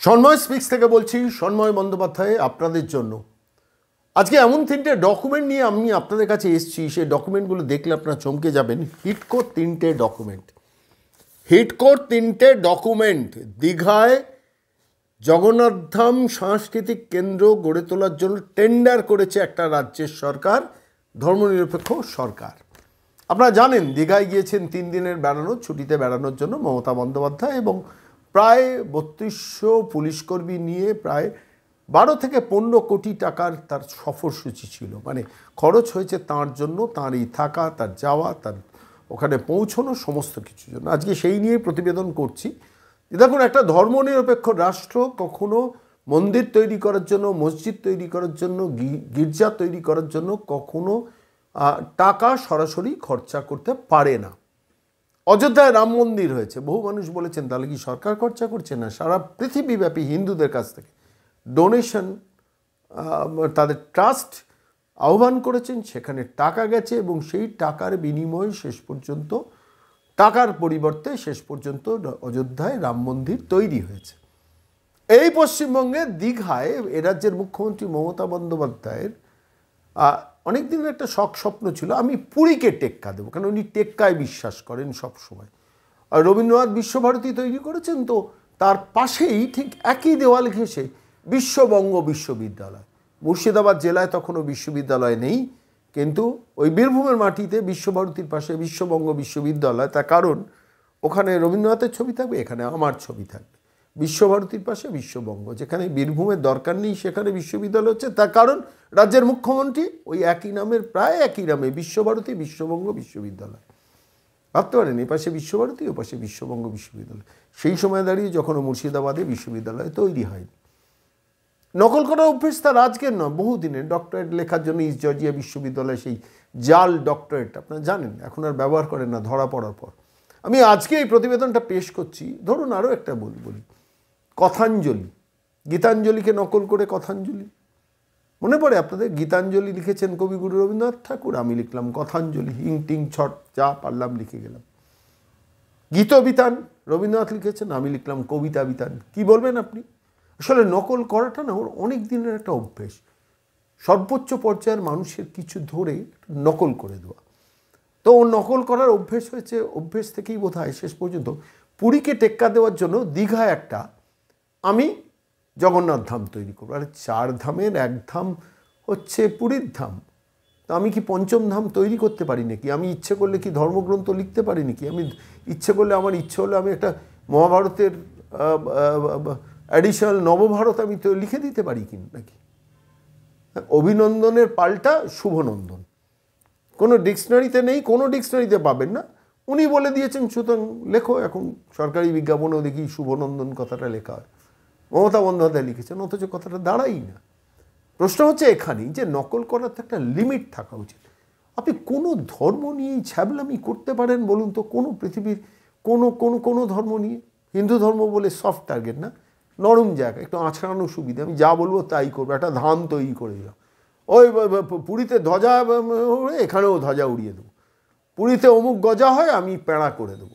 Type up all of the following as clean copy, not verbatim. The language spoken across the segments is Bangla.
সন্ময় স্পিক্স থেকে বলছি, সন্ময় বন্দ্যোপাধ্যায় আপনাদের জন্য। আজকে এমন তিনটে ডকুমেন্ট নিয়ে আমি আপনাদের কাছে এসেছি, সেই ডকুমেন্টগুলো দেখলে আপনারা চমকে যাবেন। হিটকোর তিনটে ডকুমেন্ট দীঘায় জগন্নাথধাম সাংস্কৃতিক কেন্দ্র গড়ে তোলার জন্য টেন্ডার করেছে একটা রাজ্যের সরকার, ধর্মনিরপেক্ষ সরকার। আপনারা জানেন দীঘায় গিয়েছেন 3 দিনের ছুটিতে বেড়ানোর জন্য মমতা বন্দ্যোপাধ্যায়, এবং প্রায় 3200 পুলিশকর্মী নিয়ে প্রায় 12 থেকে 15 কোটি টাকার তার সফরসূচি ছিল। মানে খরচ হয়েছে তার জন্য, তার এই থাকা, তার যাওয়া, তার ওখানে পৌঁছানো, সমস্ত কিছুর জন্য। আজকে সেই নিয়েই প্রতিবেদন করছি। দেখুন, একটা ধর্মনিরপেক্ষ রাষ্ট্র কখনো মন্দির তৈরি করার জন্য, মসজিদ তৈরি করার জন্য, গির্জা তৈরি করার জন্য কখনো টাকা সরাসরি খরচা করতে পারে না। অযোধ্যায় রাম মন্দির হয়েছে, বহু মানুষ বলেছেন তাহলে কি সরকার খরচা করছে? না, সারা পৃথিবীব্যাপী হিন্দুদের কাছ থেকে ডোনেশন, তাদের ট্রাস্ট আহ্বান করেছেন, সেখানে টাকা গেছে, এবং সেই টাকার বিনিময়ে শেষ পর্যন্ত, টাকার পরিবর্তে শেষ পর্যন্ত অযোধ্যায় রাম মন্দির তৈরি হয়েছে। এই পশ্চিমবঙ্গে দীঘায় এ রাজ্যের মুখ্যমন্ত্রী মমতা বন্দ্যোপাধ্যায়ের অনেক দিনের একটা স্বপ্ন ছিল, আমি পুরীকে টেক্কা দেবো, কারণ উনি টেক্কায় বিশ্বাস করেন সবসময়। আর রবীন্দ্রনাথ বিশ্বভারতী তৈরি করেছেন, তো তার পাশেই ঠিক একই দেওয়াল ঘেঁষে বিশ্ববঙ্গ বিশ্ববিদ্যালয়। মুর্শিদাবাদ জেলায় তখনও বিশ্ববিদ্যালয় নেই, কিন্তু ওই বীরভূমের মাটিতে বিশ্বভারতীর পাশে বিশ্ববঙ্গ বিশ্ববিদ্যালয়। তার কারণ ওখানে রবীন্দ্রনাথের ছবি থাকবে, এখানে আমার ছবি থাকবে। বিশ্বভারতীর পাশে বিশ্ববঙ্গ, যেখানে বীরভূমের দরকার নেই সেখানে বিশ্ববিদ্যালয় হচ্ছে। তার কারণ রাজ্যের মুখ্যমন্ত্রী ওই একই নামের, প্রায় একই নামে, বিশ্বভারতী বিশ্ববঙ্গ বিশ্ববিদ্যালয়। ভাবতে পারেন, এ পাশে বিশ্বভারতী, ও পাশে বিশ্ববঙ্গ বিশ্ববিদ্যালয়। সেই সময় দাঁড়িয়ে যখন মুর্শিদাবাদে বিশ্ববিদ্যালয় তৈরি হয়নি। নকল করার অভ্যেস তার আজকের নয়, বহুদিনের। ডক্টরেট লেখার জন্য ইস্ট জর্জিয়া বিশ্ববিদ্যালয়ে সেই জাল ডক্টরেট আপনারা জানেন, এখন আর ব্যবহার করেন না ধরা পড়ার পর। আমি আজকে এই প্রতিবেদনটা পেশ করছি। ধরুন আরও একটা বলি, কথাঞ্জলি, গীতাঞ্জলিকে নকল করে কথাঞ্জলি। মনে পড়ে আপনাদের? গীতাঞ্জলি লিখেছেন কবিগুরু রবীন্দ্রনাথ ঠাকুর, আমি লিখলাম কথাঞ্জলি, হিং টিং ছট যা পারলাম লিখে গেলাম। গীতবিতান রবীন্দ্রনাথ লিখেছেন, আমি লিখলাম কবিতা বিতান। কি বলবেন আপনি? আসলে নকল করাটা না ওর অনেক দিনের একটা অভ্যেস। সর্বোচ্চ পর্যায়ের মানুষের কিছু ধরে নকল করে দেওয়া। তো ও নকল করার অভ্যেস হয়েছে, অভ্যেস থেকেই বোধহয় শেষ পর্যন্ত পুরীকে টেক্কা দেওয়ার জন্য দীঘায় একটা আমি জগন্নাথ ধাম তৈরি করবো। আর 4 ধামের 1 ধাম হচ্ছে পুরীর ধাম। তো আমি কি 5ম ধাম তৈরি করতে পারি নাকি? আমি ইচ্ছে করলে কি ধর্মগ্রন্থ লিখতে পারি নাকি? আমি ইচ্ছে করলে, আমার ইচ্ছে হলে আমি একটা মহাভারতের অ্যাডিশনাল নবভারত আমি তো লিখে দিতে পারি কি নাকি? অভিনন্দনের পাল্টা শুভনন্দন কোনো ডিকশনারিতে নেই, কোনো ডিকশনারিতে পাবেন না। উনি বলে দিয়েছেন, সুতরাং লেখো। এখন সরকারি বিজ্ঞাপনেও দেখি শুভনন্দন কথাটা লেখা হয়, মমতা বন্দ্যোপাধ্যায় লিখেছেন, অথচ কথাটা দাঁড়াই না। প্রশ্ন হচ্ছে এখানেই যে নকল করার তো একটা লিমিট থাকা উচিত। আপনি কোনো ধর্ম নিয়েই ছ্যাবলামি করতে পারেন বলুন তো? কোনো পৃথিবীর কোনো ধর্ম নিয়ে, হিন্দু ধর্ম বলে সফট টার্গেট না, নরম জায়গা, একটু আঁচড়ানো সুবিধা, আমি যা বলবো তাই করবো, একটা ধাম তৈরি করে দিলাম। ওই পুরীতে ধ্বজা, এখানেও ধ্বজা উড়িয়ে দেবো। পুরীতে অমুক গজা হয়, আমি প্যাঁড়া করে দেবো।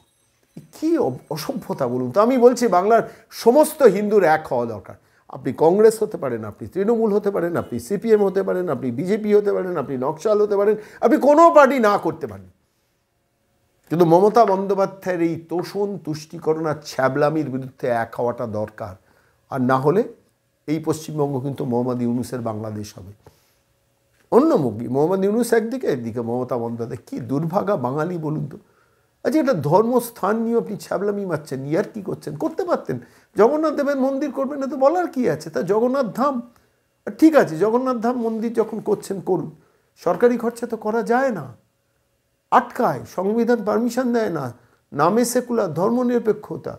কী অসভ্যতা বলুন তো? আমি বলছি বাংলার সমস্ত হিন্দুর এক হওয়া দরকার। আপনি কংগ্রেস হতে পারেন, আপনি তৃণমূল হতে পারেন, আপনি সিপিএম হতে পারেন, আপনি বিজেপি হতে পারেন, আপনি নকশাল হতে পারেন, আপনি কোনো পার্টি না করতে পারেন, কিন্তু মমতা বন্দ্যোপাধ্যায়ের এই তোষণ, তুষ্টিকরণ আর ছ্যাবলামির বিরুদ্ধে এক হওয়াটা দরকার। আর না হলে এই পশ্চিমবঙ্গ কিন্তু মোহাম্মদ ইউনূসের বাংলাদেশ হবে। অন্যমুখী মোহাম্মদ ইউনূস একদিকে, একদিকে মমতা বন্দ্যোপাধ্যায়। কী দুর্ভাগা বাঙালি বলুন তো? আচ্ছা, এটা ধর্মস্থান নিয়ে আপনি ছ্যাবলামি মারছেন, ইয়ার কি করছেন? করতে পারতেন, জগন্নাথ দেবের মন্দির করবেন না তো বলার কি আছে? তা জগন্নাথ ধাম, ঠিক আছে, জগন্নাথ ধাম মন্দির যখন করছেন করুন, সরকারি খরচা তো করা যায় না, আটকায়, সংবিধান পারমিশন দেয় না, নামে সেকুলার ধর্মনিরপেক্ষতা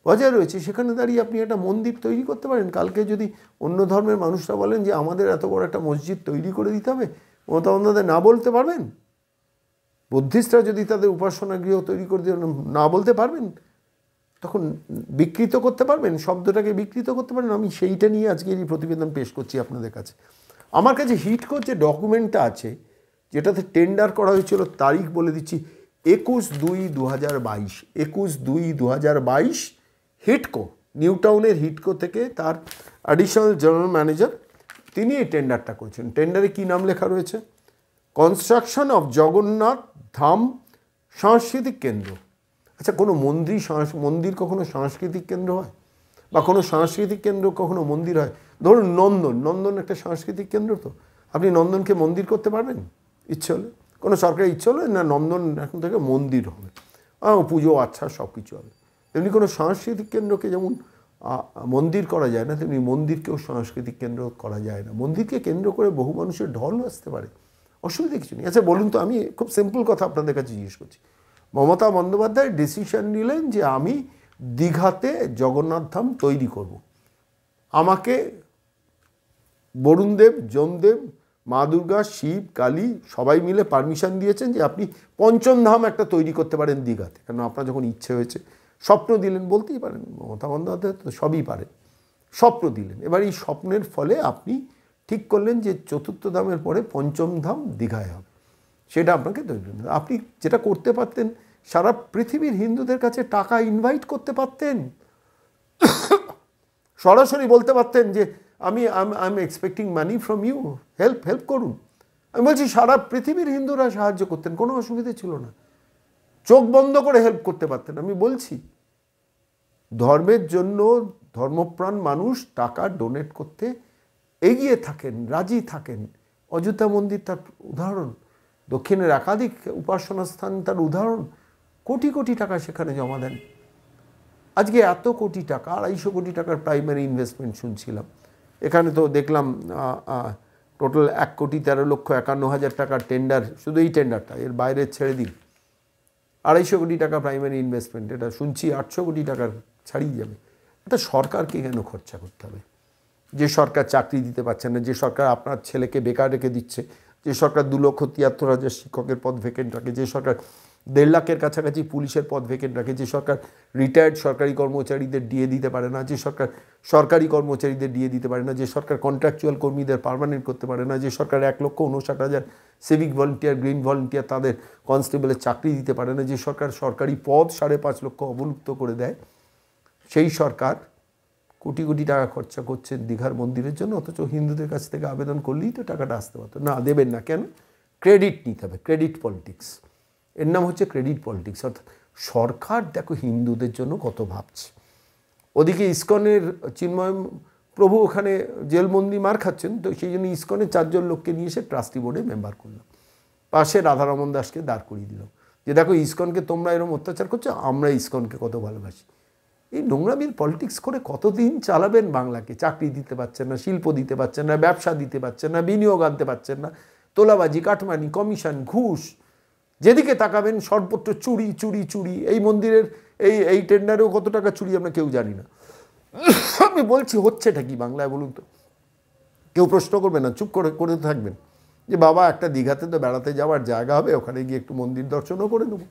বজায় রয়েছে, সেখানে দাঁড়িয়ে আপনি একটা মন্দির তৈরি করতে পারেন। কালকে যদি অন্য ধর্মের মানুষরা বলেন যে আমাদের এত বড় একটা মসজিদ তৈরি করে দিতে হবে, মমতা বন্দ্যোপাধ্যায় না বলতে পারবেন? বুদ্ধিস্টরা যদি তাদের উপাসনা গৃহ তৈরি করে দিয়ে না বলতে পারবেন, তখন বিকৃত করতে পারবেন, শব্দটাকে বিকৃত করতে পারেন। আমি সেইটা নিয়ে আজকে এই প্রতিবেদন পেশ করছি আপনাদের কাছে। আমার কাছে হিটকোর যে ডকুমেন্টটা আছে, যেটাতে টেন্ডার করা হয়েছিল, তারিখ বলে দিচ্ছি, 21/2/2022, 21/2/2022 হিটকো, নিউ টাউনের হিটকো থেকে তার অ্যাডিশনাল জেনারেল ম্যানেজার তিনি এই টেন্ডারটা করেছেন। টেন্ডারে কী নাম লেখা রয়েছে? কনস্ট্রাকশন অফ জগন্নাথ ধাম সাংস্কৃতিক কেন্দ্র। আচ্ছা, কোনো মন্দির কখনো সাংস্কৃতিক কেন্দ্র হয়? বা কোনো সাংস্কৃতিক কেন্দ্র কখনো মন্দির হয়? ধরুন নন্দন একটা সাংস্কৃতিক কেন্দ্র। তো আপনি নন্দনকে মন্দির করতে পারবেন ইচ্ছে হলে? কোনো সরকারের ইচ্ছে হলে না নন্দন এখন থেকে মন্দির হবে, পুজো আচ্ছা সব কিছু হবে। তেমনি কোনো সাংস্কৃতিক কেন্দ্রকে যেমন মন্দির করা যায় না, তেমনি মন্দিরকেও সাংস্কৃতিক কেন্দ্র করা যায় না। মন্দিরকে কেন্দ্র করে বহু মানুষের ঢল আসতে পারে, অসুবিধা কিছু নেই। আচ্ছা বলুন তো, আমি খুব সিম্পল কথা আপনাদের কাছে জিজ্ঞেস করছি। মমতা বন্দ্যোপাধ্যায় ডিসিশন নিলেন যে আমি দীঘাতে জগন্নাথ ধাম তৈরি করব। আমাকে বরুণদেব, যমদেব, মা দুর্গা, শিব, কালী সবাই মিলে পারমিশন দিয়েছেন যে আপনি পঞ্চম ধাম একটা তৈরি করতে পারেন দীঘাতে। কেন আপনার যখন ইচ্ছে হয়েছে, স্বপ্ন দিলেন বলতেই পারেন, মমতা বন্দ্যোপাধ্যায় তো সবই পারেন, স্বপ্ন দিলেন। এবার এই স্বপ্নের ফলে আপনি ঠিক করলেন যে চতুর্থ ধামের পরে পঞ্চম ধাম দীঘায় হবে, সেটা আপনাকে তৈরি। আপনি যেটা করতে পারতেন, সারা পৃথিবীর হিন্দুদের কাছে টাকা ইনভাইট করতে পারতেন, সরাসরি বলতে পারতেন যে I am expecting money from you, help করুন। আমি বলছি সারা পৃথিবীর হিন্দুরা সাহায্য করতেন, কোনো অসুবিধা ছিল না, চোখ বন্ধ করে হেল্প করতে পারতেন। আমি বলছি ধর্মের জন্য ধর্মপ্রাণ মানুষ টাকা ডোনেট করতে এগিয়ে থাকেন, রাজি থাকেন। অযোধ্যা মন্দির তার উদাহরণ, দক্ষিণের একাধিক উপাসনা স্থান তার উদাহরণ। কোটি কোটি টাকা সেখানে জমা দেন। আজকে এত কোটি টাকা, 250 কোটি টাকার প্রাইমারি ইনভেস্টমেন্ট শুনছিলাম। এখানে তো দেখলাম টোটাল 1,13,51,000 টাকার টেন্ডার, শুধু এই টেন্ডারটা, এর বাইরে ছেড়ে দিন 250 কোটি টাকা প্রাইমারি ইনভেস্টমেন্ট। এটা শুনছি 800 কোটি টাকার ছাড়িয়ে যাবে। এটা সরকারকে কেন খরচা করতে হবে? যে সরকার চাকরি দিতে পারছে না, যে সরকার আপনার ছেলেকে বেকার রেখে দিচ্ছে, যে সরকার 2,73,000 শিক্ষকের পদ ভ্যাকেন্ট রাখে, যে সরকার 1.5 লাখের কাছাকাছি পুলিশের পদ ভ্যাকেন্ট রাখে, যে সরকার রিটায়ার্ড সরকারি কর্মচারীদের ডিএ দিতে পারে না, যে সরকার সরকারি কর্মচারীদের ডিএ দিতে পারে না, যে সরকার কন্ট্রাকচুয়াল কর্মীদের পার্মানেন্ট করতে পারে না, যে সরকার 1,59,000 সিভিক ভলেন্টিয়ার, গ্রিন ভলেন্টিয়ার তাদের কনস্টেবলের চাকরি দিতে পারে না, যে সরকার সরকারি পদ 5.5 লক্ষ অবলুপ্ত করে দেয়, সেই সরকার কোটি কোটি টাকা খরচা করছেন দীঘার মন্দিরের জন্য। অথচ হিন্দুদের কাছ থেকে আবেদন করলেই তো টাকাটা আসতে পারতো না। দেবেন না কেন? ক্রেডিট নিতে হবে, ক্রেডিট পলিটিক্স। এর নাম হচ্ছে ক্রেডিট পলিটিক্স। অর্থাৎ সরকার দেখো হিন্দুদের জন্য কত ভাবছে। ওদিকে ইসকনের চিন্ময় প্রভু ওখানে জেলবন্দি মার খাচ্ছেন, তো সেই জন্য ইসকনের 4 জন লোককে নিয়ে এসে ট্রাস্টি বোর্ডে মেম্বার করলাম, পাশে রাধারমন দাসকে দাঁড় করিয়ে দিলাম যে দেখো ইসকনকে তোমরা এরকম অত্যাচার করছো, আমরা ইসকনকে কত ভালোবাসি। এই নোংরামির পলিটিক্স করে কতদিন চালাবেন বাংলাকে? চাকরি দিতে পারছেন না, শিল্প দিতে পারছেন না, ব্যবসা দিতে পারছেন না, বিনিয়োগ আনতে পারছেন না, তোলাবাজি, কাটমানি, কমিশন, ঘুষ, যেদিকে তাকাবেন সর্বত্র চুরি চুরি চুরি। এই মন্দিরের এই টেন্ডারেও কত টাকা চুরি আমরা কেউ জানি না। আমি বলছি হচ্ছেটা কি বাংলায় বলুন তো? কেউ প্রশ্ন করবে না, চুপ করে থাকবেন যে বাবা একটা দীঘাতে তো বেড়াতে যাওয়ার জায়গা হবে, ওখানে গিয়ে একটু মন্দির দর্শনও করে নেবো।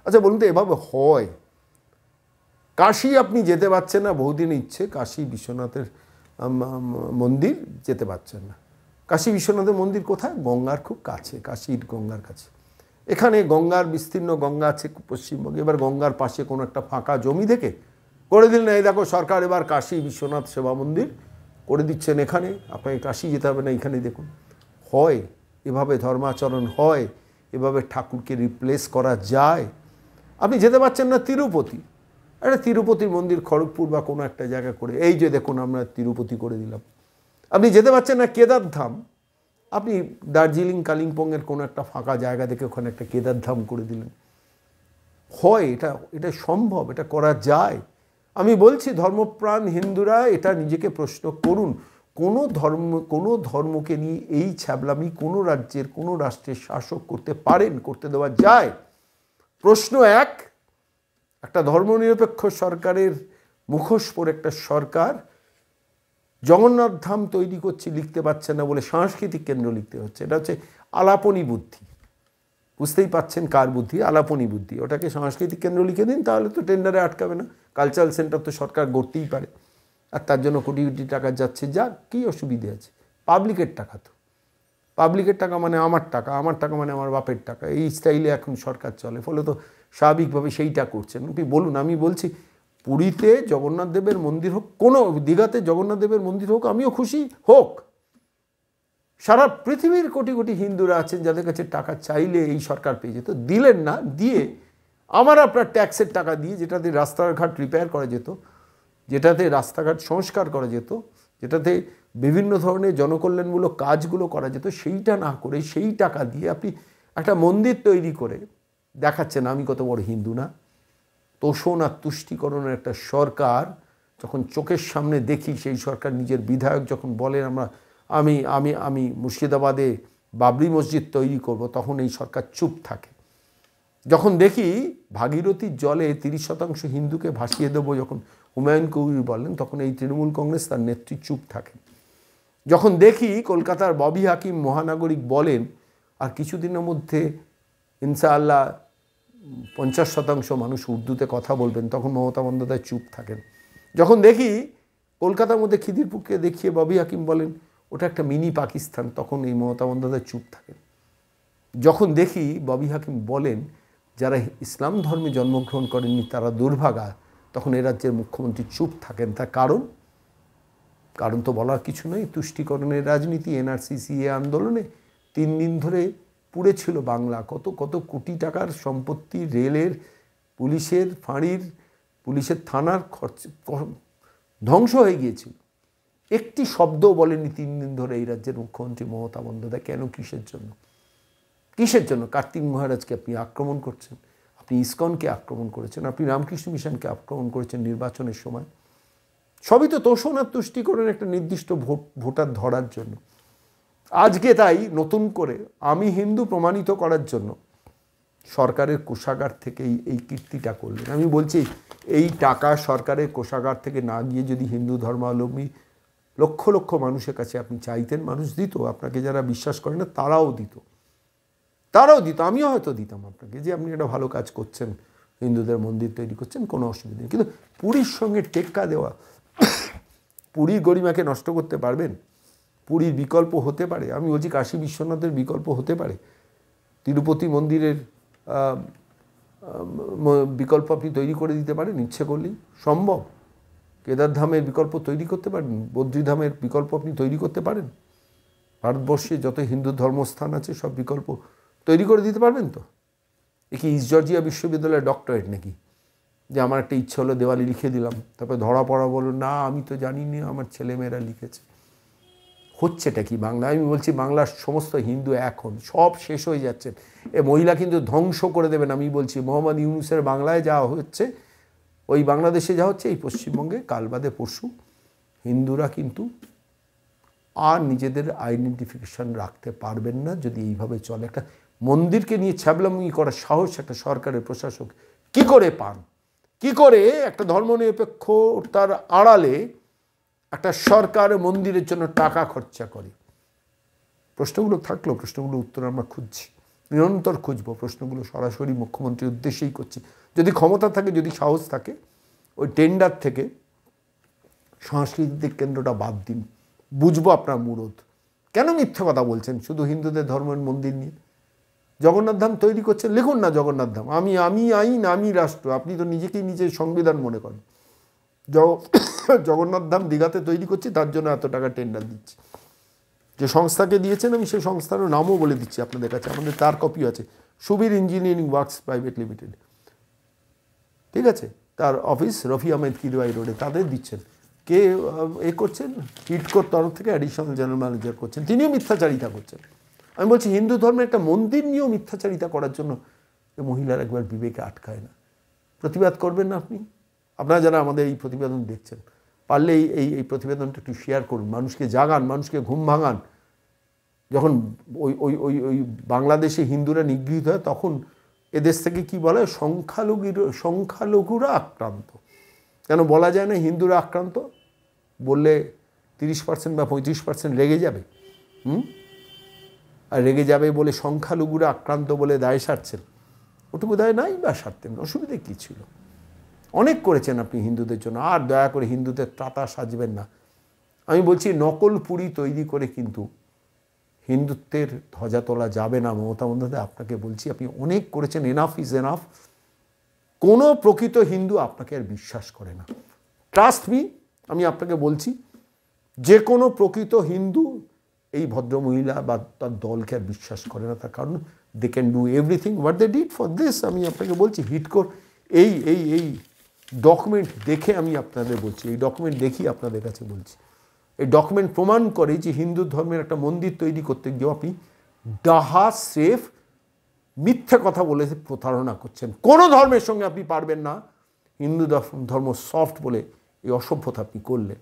আচ্ছা বলুন তো, এভাবে হয়? কাশী আপনি যেতে পারছেন না, বহুদিন ইচ্ছে কাশী বিশ্বনাথের মন্দির যেতে পারছেন না। কাশী বিশ্বনাথের মন্দির কোথায়? গঙ্গার খুব কাছে, কাশীর গঙ্গার কাছে। এখানে গঙ্গার বিস্তীর্ণ গঙ্গা আছে পশ্চিমবঙ্গে। এবার গঙ্গার পাশে কোনো একটা ফাঁকা জমি দেখে করে দিলেন, এই দেখো সরকার এবার কাশী বিশ্বনাথ সেবা মন্দির করে দিচ্ছেন, এখানে আপনাকে কাশী যেতে হবে না, এখানেই দেখুন। হয় এভাবে ধর্মাচরণ হয়? এভাবে ঠাকুরকে রিপ্লেস করা যায়? আপনি যেতে পারছেন না তিরুপতি, একটা তিরুপতির মন্দির খড়গপুর বা কোনো একটা জায়গা করে, এই যে দেখুন আমরা তিরুপতি করে দিলাম। আপনি যেতে পারছেন না কেদারধাম, আপনি দার্জিলিং কালিম্পংয়ের কোনো একটা ফাঁকা জায়গা দেখে ওখানে একটা কেদারধাম করে দিলেন। হয় এটা সম্ভব, এটা করা যায়। আমি বলছি ধর্মপ্রাণ হিন্দুরা এটা নিজেকে প্রশ্ন করুন। কোনো ধর্মকে নিয়ে এই ছ্যাবলামি কোনো রাজ্যের কোনো রাষ্ট্রের শাসক করতে পারেন, করতে দেওয়া যায়? প্রশ্ন একটা ধর্মনিরপেক্ষ সরকারের মুখোশ পরে একটা সরকার জগন্নাথ ধাম তৈরি করছি লিখতে পারছে না বলে সাংস্কৃতিক কেন্দ্র লিখতে হচ্ছে। এটা হচ্ছে আলাপনি বুদ্ধি। বুঝতেই পাচ্ছেন কার বুদ্ধি? আলাপনি বুদ্ধি। ওটাকে সাংস্কৃতিক কেন্দ্র লিখে দিন, তাহলে তো টেন্ডারে আটকাবে না। কালচারাল সেন্টার তো সরকার গড়তেই পারে, আর তার জন্য কোটি কোটি টাকা যাচ্ছে, যা কী অসুবিধে আছে? পাবলিকের টাকা তো, পাবলিকের টাকা মানে আমার টাকা, আমার টাকা মানে আমার বাপের টাকা, এই স্টাইলে এখন সরকার চলে। ফলে তো স্বাভাবিকভাবে সেইটা করছেন। আপনি বলুন, আমি বলছি পুরীতে জগন্নাথ দেবের মন্দির হোক, কোনো দীঘাতে জগন্নাথ দেবের মন্দির হোক, আমিও খুশি হোক। সারা পৃথিবীর কোটি কোটি হিন্দুরা আছেন যাদের কাছে টাকা চাইলে এই সরকার পেয়ে যেত, দিলেন না। দিয়ে আমার আপনার ট্যাক্সের টাকা দিয়ে, যেটাতে রাস্তাঘাট রিপেয়ার করা যেত, যেটাতে রাস্তাঘাট সংস্কার করা যেত, যেটাতে বিভিন্ন ধরনের জনকল্যাণমূলক কাজগুলো করা যেত, সেইটা না করে সেই টাকা দিয়ে আপনি একটা মন্দির তৈরি করে দেখাচ্ছেন আমি কত বড় হিন্দু না। তোষণ আর তুষ্টিকরণের একটা সরকার যখন চোখের সামনে দেখি, সেই সরকার নিজের বিধায়ক যখন বলেন আমি আমি আমি মুর্শিদাবাদে বাবরি মসজিদ তৈরি করব, তখন এই সরকার চুপ থাকে। যখন দেখি ভাগীরথীর জলে 30% হিন্দুকে ভাসিয়ে দেবো যখন হুমায়ুন কবির বলেন, তখন এই তৃণমূল কংগ্রেস তার নেত্রী চুপ থাকেন। যখন দেখি কলকাতার ববি হাকিম মহানাগরিক বলেন আর কিছুদিনের মধ্যে ইনশাআল্লাহ 50% মানুষ উর্দুতে কথা বলবেন, তখন মমতা বন্দ্যোপাধ্যায় চুপ থাকেন। যখন দেখি কলকাতার মধ্যে খিদিরপুরকে দেখিয়ে ববি হাকিম বলেন ওটা একটা মিনি পাকিস্তান, তখন এই মমতা বন্দ্যোপাধ্যায় চুপ থাকেন। যখন দেখি ববি হাকিম বলেন যারা ইসলাম ধর্মে জন্মগ্রহণ করেননি তারা দুর্ভাগা, তখন এ রাজ্যের মুখ্যমন্ত্রী চুপ থাকেন। তার কারণ তো বলার কিছু নয়। তুষ্টিকরণের রাজনীতি, এনআরসি সিএ আন্দোলনে 3 দিন ধরে পুড়েছিল বাংলা। কত কত কোটি টাকার সম্পত্তি, রেলের, পুলিশের ফাঁড়ির, পুলিশের থানার খরচ ধ্বংস হয়ে গিয়েছিল। একটি শব্দও বলেনি 3 দিন ধরে এই রাজ্যের মুখ্যমন্ত্রী মমতা বন্দ্যোপাধ্যায়। কেন? কিসের জন্য? কার্তিক মহারাজকে আপনি আক্রমণ করছেন, আপনি ইসকনকে আক্রমণ করেছেন, আপনি রামকৃষ্ণ মিশনকে আক্রমণ করেছেন নির্বাচনের সময়। সবই তো তোষণ আর তুষ্টিকরণের একটা নির্দিষ্ট ভোটার ধরার জন্য। আজকে তাই নতুন করে আমি হিন্দু প্রমাণিত করার জন্য সরকারের কোষাগার থেকে এই কীর্তিটা করলেন। আমি বলছি এই টাকা সরকারের কোষাগার থেকে না গিয়ে যদি হিন্দু ধর্মাবলম্বী লক্ষ লক্ষ মানুষের কাছে আপনি চাইতেন, মানুষ দিত। আপনাকে যারা বিশ্বাস করে না তারাও দিত। আমিও হয়তো দিতাম আপনাকে, যে আপনি একটা ভালো কাজ করছেন, হিন্দুদের মন্দির তৈরি করছেন, কোনো অসুবিধা নেই। কিন্তু পুরীর সঙ্গে টেক্কা দেওয়া, পুরীর গরিমাকে নষ্ট করতে পারবেন? পুরীর বিকল্প হতে পারে, আমি বলছি কাশী বিশ্বনাথের বিকল্প হতে পারে, তিরুপতি মন্দিরের বিকল্প আপনি তৈরি করে দিতে পারেন ইচ্ছে করলেই, সম্ভব। কেদারধামের বিকল্প তৈরি করতে পারেন, বদ্রীধামের বিকল্প আপনি তৈরি করতে পারেন। ভারতবর্ষে যত হিন্দু ধর্মস্থান আছে সব বিকল্প তৈরি করে দিতে পারবেন তো? এ কি ইস্ট জর্জিয়া বিশ্ববিদ্যালয়ের ডক্টরেট নাকি, যে আমার একটা ইচ্ছে হলো দেওয়ালে লিখে দিলাম, তারপরে ধরা পড়া বলো না আমি তো জানি না, আমার ছেলেমেয়েরা লিখেছে। হচ্ছেটা কি বাংলা? আমি বলছি বাংলার সমস্ত হিন্দু এখন সব শেষ হয়ে যাচ্ছেন। এ মহিলা কিন্তু ধ্বংস করে দেবেন। আমি বলছি মোহাম্মদ ইউনুসের বাংলায় যা হচ্ছে, ওই বাংলাদেশে যা হচ্ছে এই পশ্চিমবঙ্গে কাল বাদে পরশু হিন্দুরা কিন্তু আর নিজেদের আইডেন্টিফিকেশান রাখতে পারবেন না যদি এইভাবে চলে। একটা মন্দিরকে নিয়ে ছ্যাবলামি করার সাহস একটা সরকারের প্রশাসক কি করে পান? কি করে একটা ধর্মনিরপেক্ষতার আড়ালে একটা সরকার মন্দিরের জন্য টাকা খরচা করে? প্রশ্নগুলো থাকলো, প্রশ্নগুলো উত্তর আমরা খুঁজছি, নিরন্তর খুঁজবো। প্রশ্নগুলো সরাসরি মুখ্যমন্ত্রীর উদ্দেশ্যেই করছি। যদি ক্ষমতা থাকে, যদি সাহস থাকে, ওই টেন্ডার থেকে সাংস্কৃতিক কেন্দ্রটা বাদ দিন, বুঝবো আপনার মুরদ। কেন মিথ্যে কথা বলছেন শুধু হিন্দুদের ধর্মের মন্দির নিয়ে? জগন্নাথ ধাম তৈরি করছেন, লিখুন না জগন্নাথ ধাম। আমি আইন, আমি রাষ্ট্র। আপনি তো নিজেকেই নিজের সংবিধান মনে করেন। জগন্নাথ ধাম দীঘাতে তৈরি করছি, তার জন্য এত টাকা টেন্ডার দিচ্ছি। যে সংস্থাকে দিয়েছেন আমি সেই সংস্থার নামও বলে দিচ্ছি আপনাদের কাছে, আমাদের তার কপি আছে, Subir engineering works private limited, ঠিক আছে? তার অফিস রফি আহমেদ কিদওয়াই রোডে। তাদের দিচ্ছেন। কে করছেন? হিটকোর তরফ থেকে অ্যাডিশনাল জেনারেল ম্যানেজার করছেন, তিনিও মিথ্যাচারিতা করছেন। আমি বলছি হিন্দু ধর্মের একটা মন্দির নিয়েও মিথ্যাচারিতা করার জন্য মহিলার একবার বিবেকে আটকায় না। প্রতিবাদ করবেন না আপনি? আপনারা যারা আমাদের এই প্রতিবেদন দেখছেন, পারলে এই প্রতিবেদনটা একটু শেয়ার করুন, মানুষকে জাগান, মানুষকে ঘুম ভাঙান। যখন ওই বাংলাদেশে হিন্দুরা নিগৃহীত হয়, তখন এদেশ থেকে কি বলা হয়, সংখ্যালঘুরা আক্রান্ত। কেন বলা যায় না হিন্দুরা আক্রান্ত? বললে 30% বা 35% রেগে যাবে। আর রেগে যাবে বলে সংখ্যালঘুরা আক্রান্ত বলে দায় সারছেন, ওটুকু দায় নাই বা সারতেন, অসুবিধে কী ছিল? অনেক করেছেন আপনি হিন্দুদের জন্য, আর দয়া করে হিন্দুদের ত্রাতা সাজবেন না। আমি বলছি নকল পুরী তৈরি করে কিন্তু হিন্দুত্বের ধ্বজা তোলা যাবে না। মমতা বন্দ্যোপাধ্যায় আপনাকে বলছি, আপনি অনেক করেছেন, এনাফ ইজ এনাফ। কোনো প্রকৃত হিন্দু আপনাকে আর বিশ্বাস করে না। ট্রাস্ট মি, আমি আপনাকে বলছি, যে কোনো প্রকৃত হিন্দু এই ভদ্রমহিলা বা তার দলকে আর বিশ্বাস করে না। তার কারণ they can do everything what they did for this. আমি আপনাকে বলছি হিটকোর এই এই এই ডকুমেন্ট দেখে আমি আপনাদের বলছি, এই ডকুমেন্ট দেখি আপনাদের কাছে বলছি, এই ডকুমেন্ট প্রমাণ করে যে হিন্দু ধর্মের একটা মন্দির তৈরি করতে গিয়েও আপনি ডাহা স্রেফ মিথ্যে কথা বলে প্রতারণা করছেন। কোনো ধর্মের সঙ্গে আপনি পারবেন না হিন্দু ধর্ম সফট বলে এই অসভ্যতা আপনি করলেন।